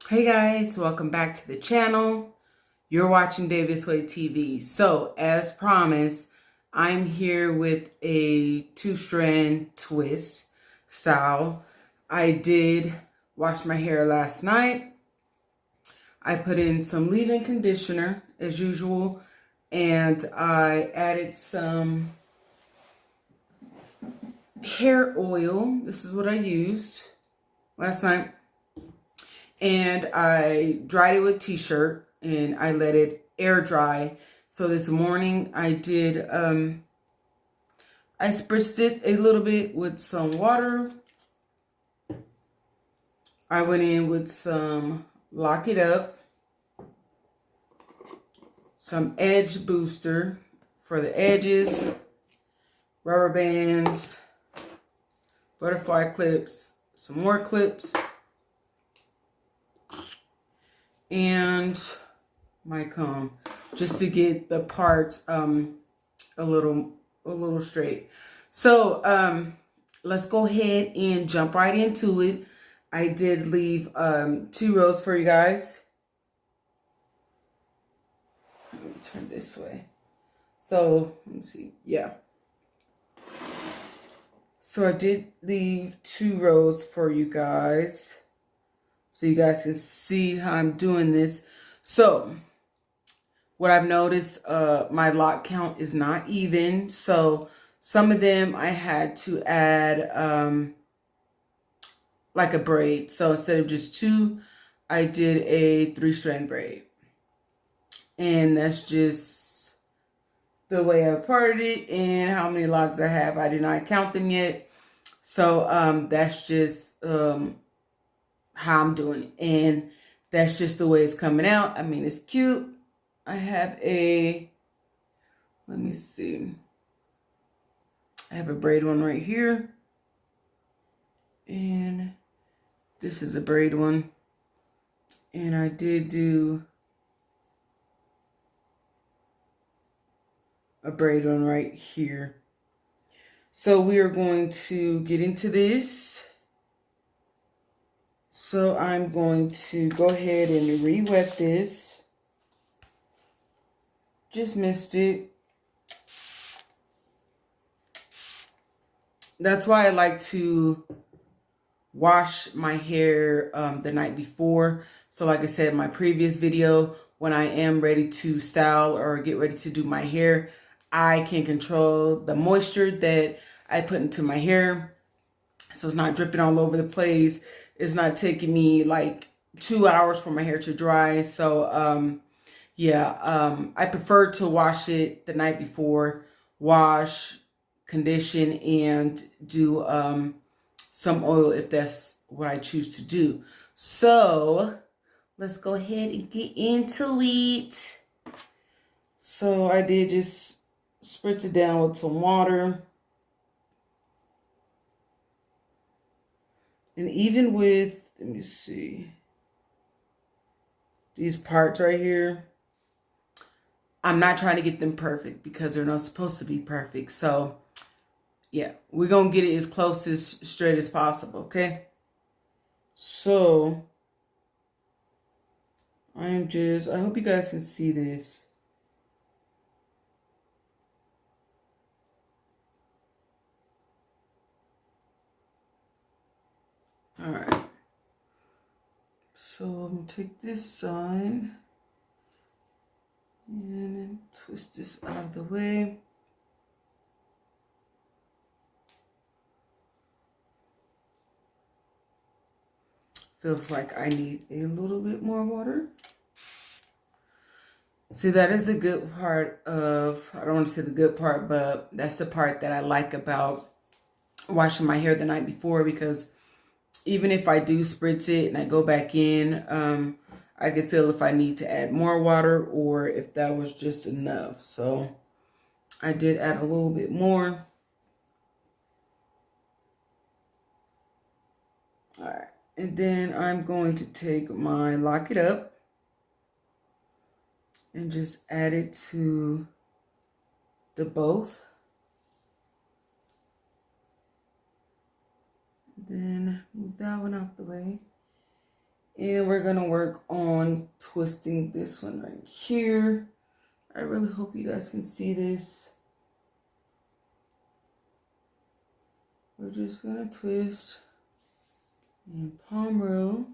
Hey guys, welcome back to the channel. You're watching Davis Way TV. So, as promised, I'm here with a two-strand twist style. I did wash my hair last night. I put in some leave-in conditioner as usual, and I added some hair oil. This is what I used last night. And I dried it with t-shirt and I let it air dry. So this morning I did, I spritzed it a little bit with some water. I went in with some Lock It Up, some edge booster for the edges, rubber bands, butterfly clips, some more clips, and my comb, just to get the parts a little straight. So let's go ahead and jump right into it. I did leave 2 rows for you guys. Let me turn this way. So let me see. Yeah. So I did leave 2 rows for you guys, so you guys can see how I'm doing this. So what I've noticed, my lock count is not even. So some of them I had to add like a braid. So instead of just 2, I did a 3-strand braid. And that's just the way I parted it and how many locks I have. I did not count them yet. So that's just how I'm doing it. And that's just the way it's coming out. I mean, it's cute. I have a, let me see. I have a braid one right here. And this is a braid one. And I did do a braid one right here. So we are going to get into this. So I'm going to go ahead and re-wet this. Just missed it. That's why I like to wash my hair the night before. So like I said in my previous video, when I am ready to style or get ready to do my hair, I can control the moisture that I put into my hair, so it's not dripping all over the place. It's not taking me like 2 hours for my hair to dry. So yeah, I prefer to wash it the night before, wash, condition, and do some oil if that's what I choose to do. So let's go ahead and get into it. So I did just spritz it down with some water. And even with, let me see, these parts right here, I'm not trying to get them perfect because they're not supposed to be perfect. So yeah, we're going to get it as close as straight as possible, okay? So I hope you guys can see this. All right. So I'm going to take this side and twist this out of the way. Feels like I need a little bit more water. See, that is the good part of, I don't want to say the good part, but that's the part that I like about washing my hair the night before, because even if I do spritz it and I go back in, I can feel if I need to add more water or if that was just enough. So I did add a little bit more. All right. And then I'm going to take my Lock It Up and just add it to the both. Then move that one out the way. And we're gonna work on twisting this one right here. I really hope you guys can see this. We're just gonna twist and palm row.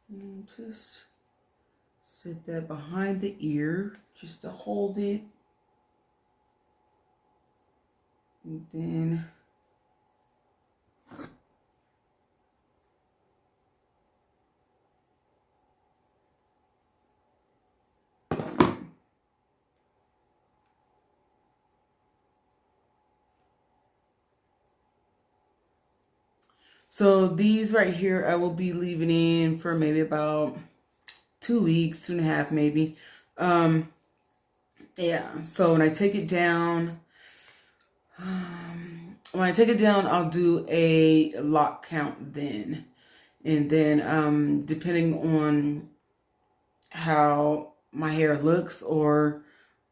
And just set that behind the ear just to hold it. And then so these right here, I will be leaving in for maybe about 2 weeks, 2.5 maybe. Yeah, so when I take it down, I'll do a lock count then. And then depending on how my hair looks or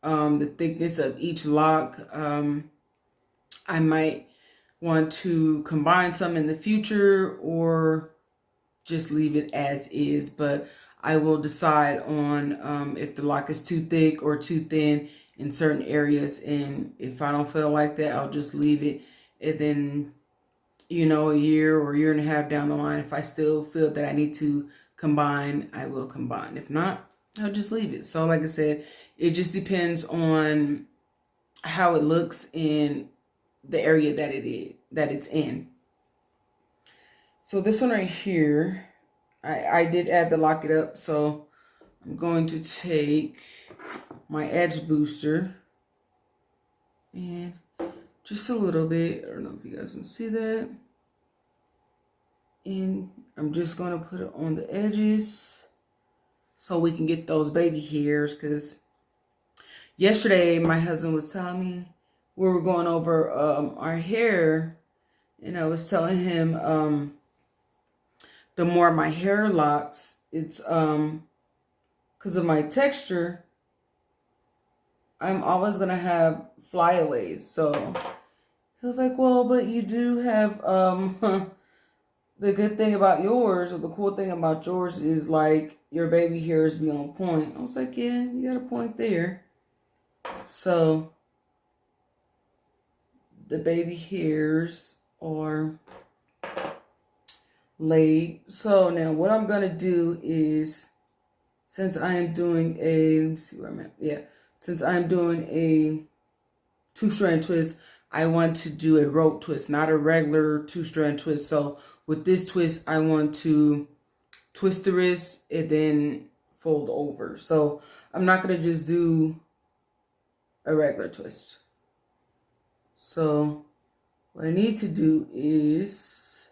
the thickness of each lock, I might want to combine some in the future or just leave it as is. But I will decide on if the lock is too thick or too thin in certain areas. And if I don't feel like that, I'll just leave it. And then, you know, a year or a year and a half down the line, if I still feel that I need to combine, I will combine. If not, I'll just leave it. So like I said, it just depends on how it looks in the area that it's in. So this one right here, I did add the lock it up, so I'm going to take my edge booster and just a little bit, I don't know if you guys can see that, and I'm just going to put it on the edges so we can get those baby hairs. Because yesterday my husband was telling me we were going over our hair, and I was telling him the more my hair locks, it's because of my texture, I'm always gonna have flyaways. So he was like, well, but you do have the good thing about yours, or the cool thing about yours, is like your baby hairs be on point. I was like, yeah, you got a point there. So the baby hairs are laid. So now what I'm gonna do is, since I am doing a, let me see where I'm at. Yeah, since I'm doing a 2-strand twist, I want to do a rope twist, not a regular 2-strand twist. So with this twist, I want to twist the wrist and then fold over. So I'm not going to just do a regular twist. So what I need to do is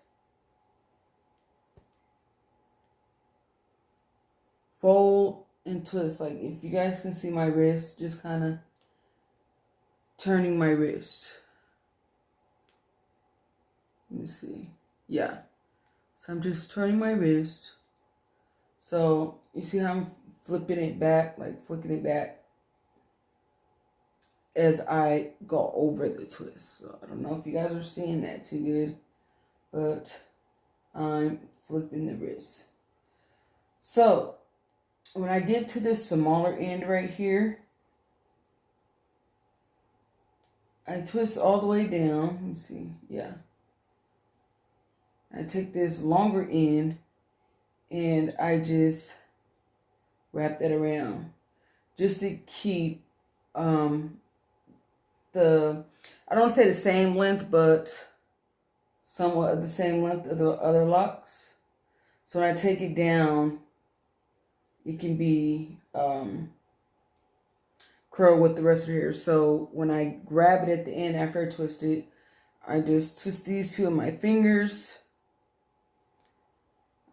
fold and twist. Like, if you guys can see my wrist, just kind of turning my wrist. Let me see. Yeah. So I'm just turning my wrist. So you see how I'm flipping it back, like flicking it back as I go over the twist. So I don't know if you guys are seeing that too good, but I'm flipping the wrist. So when I get to this smaller end right here, I twist all the way down. Let me see. Yeah. I take this longer end and I just wrap that around just to keep the, I don't want to say the same length, but somewhat of the same length of the other locks. So when I take it down, it can be curled with the rest of the hair. So when I grab it at the end after I twist it, I just twist these two of my fingers.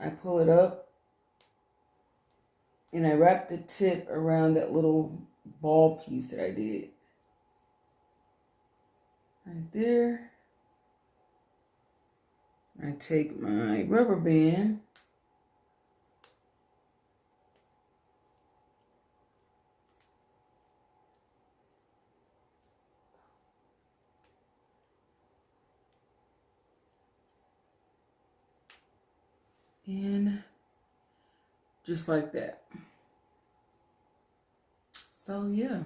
I pull it up and I wrap the tip around that little ball piece that I did. Right there. I take my rubber band And just like that. So yeah.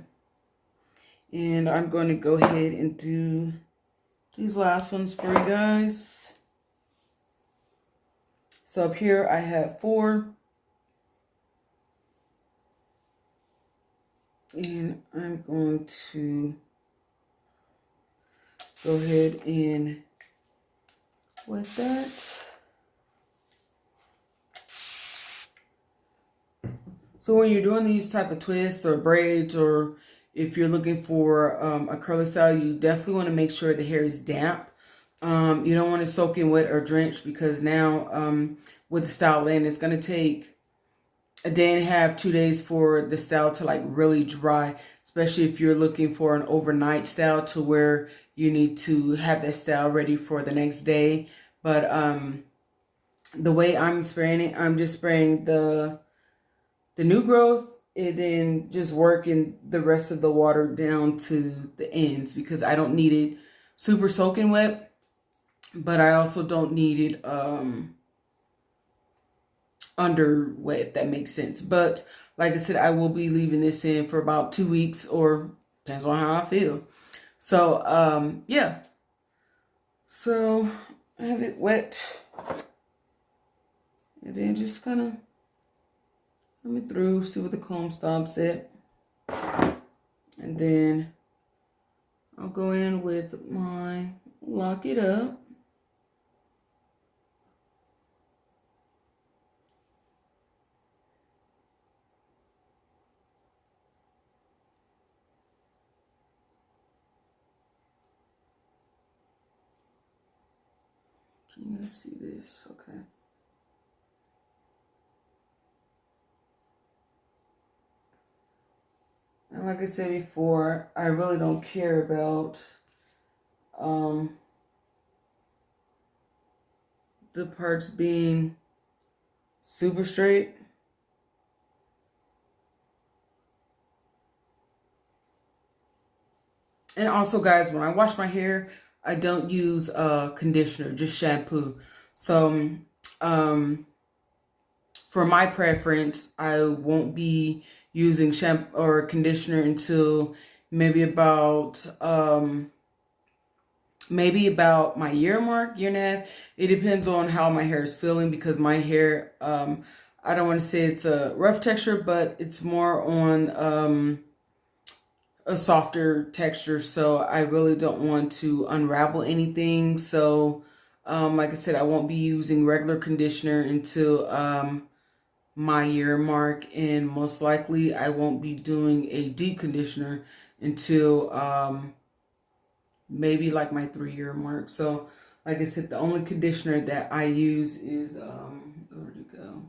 And I'm going to go ahead and do these last ones for you guys. So up here I have 4. And I'm going to go ahead and wet that. So when you're doing these type of twists or braids, or if you're looking for a curly style, you definitely want to make sure the hair is damp. You don't want to soak in wet or drenched, because now with the style in, it's going to take a day and a half, 2 days for the style to like really dry, especially if you're looking for an overnight style to where you need to have that style ready for the next day. But the way I'm spraying it, I'm just spraying the new growth and then just working the rest of the water down to the ends, because I don't need it super soaking wet, but I also don't need it under wet, if that makes sense. But like I said, I will be leaving this in for about 2 weeks, or depends on how I feel. So yeah, so I have it wet, and then just kind of run it through, see what the comb stops at, and then I'll go in with my Lock It Up. Can you guys see this? Okay. And like I said before, I really don't care about the parts being super straight. And also, guys, when I wash my hair, I don't use conditioner, just shampoo. So for my preference, I won't be using shampoo or conditioner until maybe about my year mark, year and a half. It depends on how my hair is feeling, because my hair, I don't want to say it's a rough texture, but it's more on a softer texture. So I really don't want to unravel anything. So like I said, I won't be using regular conditioner until my year mark, and most likely I won't be doing a deep conditioner until maybe like my 3-year mark. So like I said, the only conditioner that I use is where'd it go?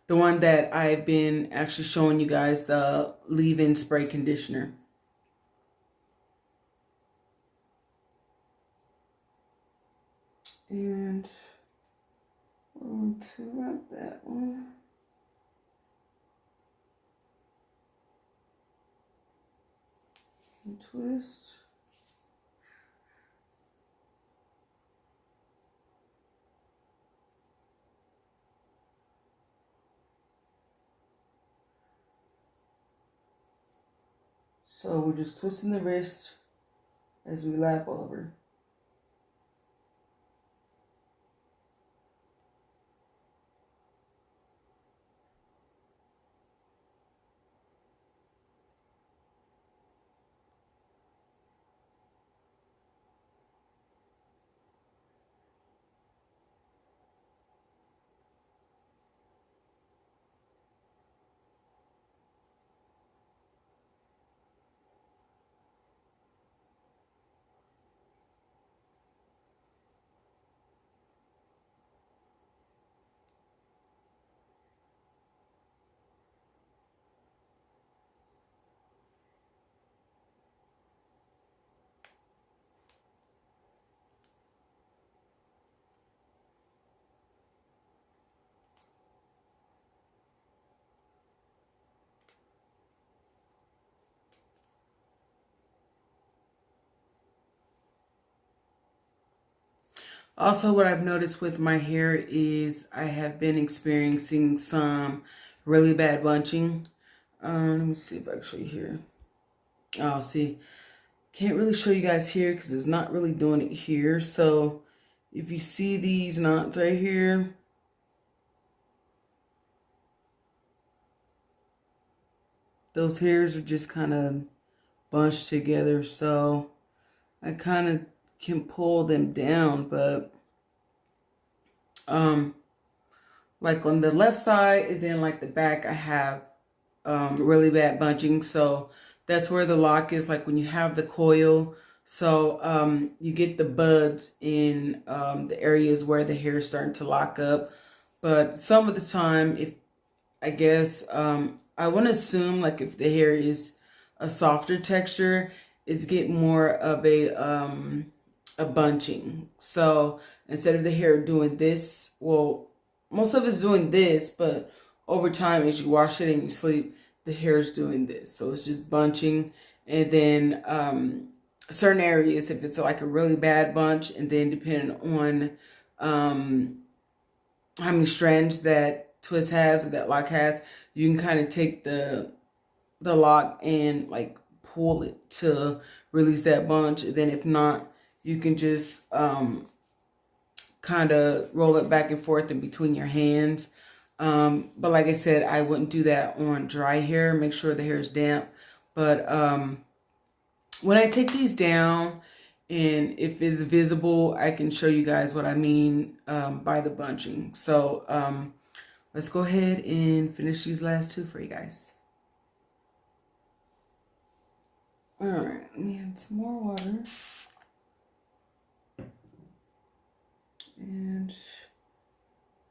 The one that I've been actually showing you guys, the leave-in spray conditioner. And we're going to wrap that one. And twist. So we're just twisting the wrist as we lap over. Also, what I've noticed with my hair is I have been experiencing some really bad bunching. Let me see if I can show you here. Oh, see, can't really show you guys here because it's not really doing it here. So if you see these knots right here, those hairs are just kind of bunched together. So I kind of can pull them down, but like on the left side and then like the back, I have really bad bunching. So that's where the lock is, like when you have the coil. So you get the buds in the areas where the hair is starting to lock up. But some of the time, if I guess I want to assume like if the hair is a softer texture, it's getting more of a bunching. So instead of the hair doing this, well, most of it's doing this, but over time as you wash it and you sleep, the hair is doing this. So it's just bunching, and then certain areas, if it's like a really bad bunch, and then depending on how many strands that twist has or that lock has, you can kind of take the lock and like pull it to release that bunch. And then if not, you can just kind of roll it back and forth in between your hands. But like I said, I wouldn't do that on dry hair. Make sure the hair is damp. But when I take these down, and if it's visible, I can show you guys what I mean by the bunching. So let's go ahead and finish these last two for you guys. All right, and some more water. And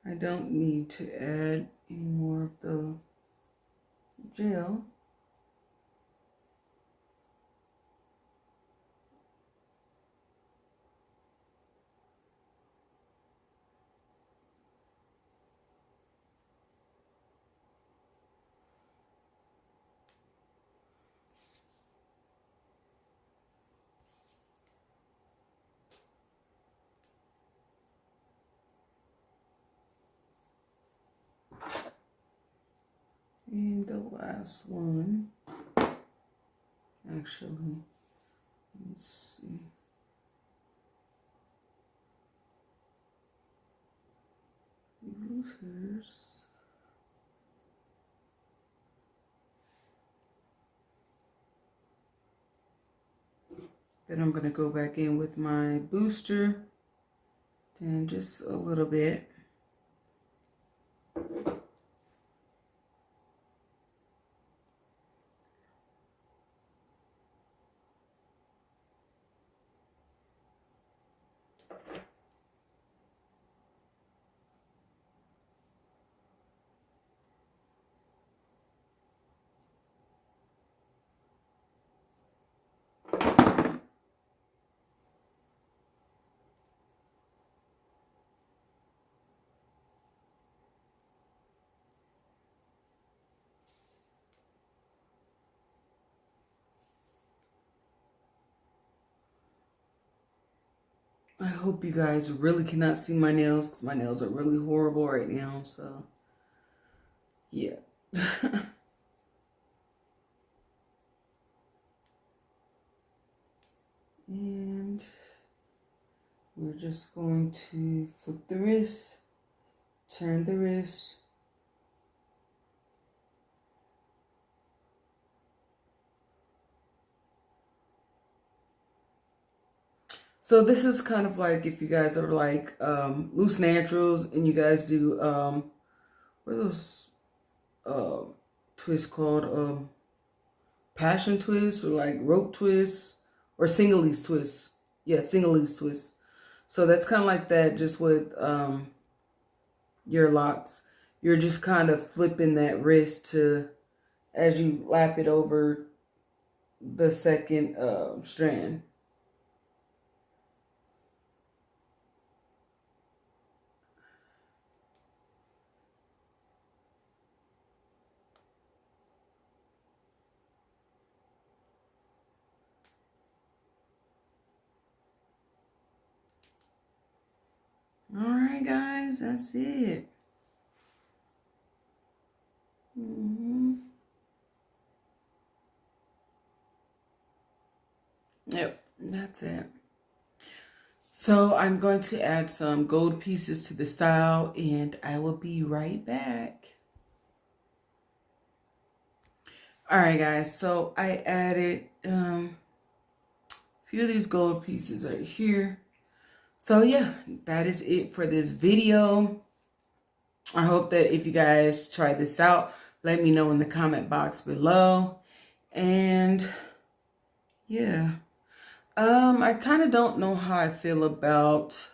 I don't need to add any more of the gel. And the last one, actually, let's see. These loose hairs. Then I'm going to go back in with my booster, then just a little bit. I hope you guys really cannot see my nails because my nails are really horrible right now. So, yeah. And we're just going to flip the wrist, turn the wrist. So this is kind of like if you guys are like loose naturals and you guys do what are those twists called? Passion twists or like rope twists or single-leaf twists. Yeah, single-leaf twists. So that's kind of like that just with your locks. You're just kind of flipping that wrist to as you lap it over the second strand. right, guys, that's it. Yep, that's it. So I'm going to add some gold pieces to the style, and I will be right back. All right, guys, so I added a few of these gold pieces right here. So yeah, that is it for this video. I hope that if you guys try this out, let me know in the comment box below. And yeah, I kind of don't know how I feel about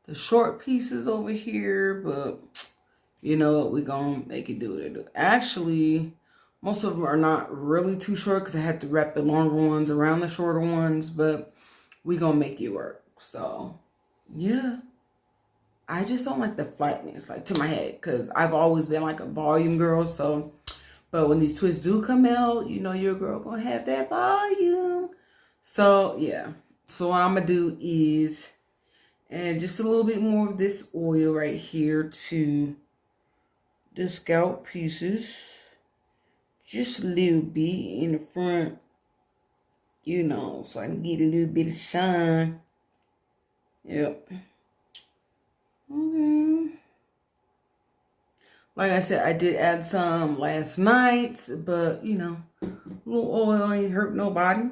the short pieces over here, but you know what, we're gonna make it do what it do. Actually, most of them are not really too short because I had to wrap the longer ones around the shorter ones, but we're gonna make it work. So yeah, I just don't like the flatness like to my head because I've always been like a volume girl. So but when these twists do come out, you know your girl gonna have that volume. So yeah, so what I'm gonna do is add just a little bit more of this oil right here to the scalp pieces. Just a little bit in the front, you know, so I can get a little bit of shine. Yep. Okay. Like I said, I did add some last night, but you know, a little oil ain't hurt nobody.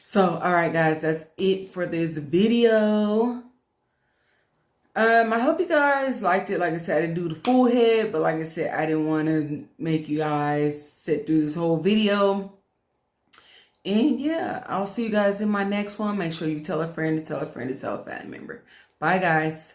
So, all right, guys, that's it for this video. I hope you guys liked it. Like I said, I didn't do the full head, but like I said, I didn't want to make you guys sit through this whole video. And yeah, I'll see you guys in my next one. Make sure you tell a friend to tell a friend to tell a family member. Bye, guys.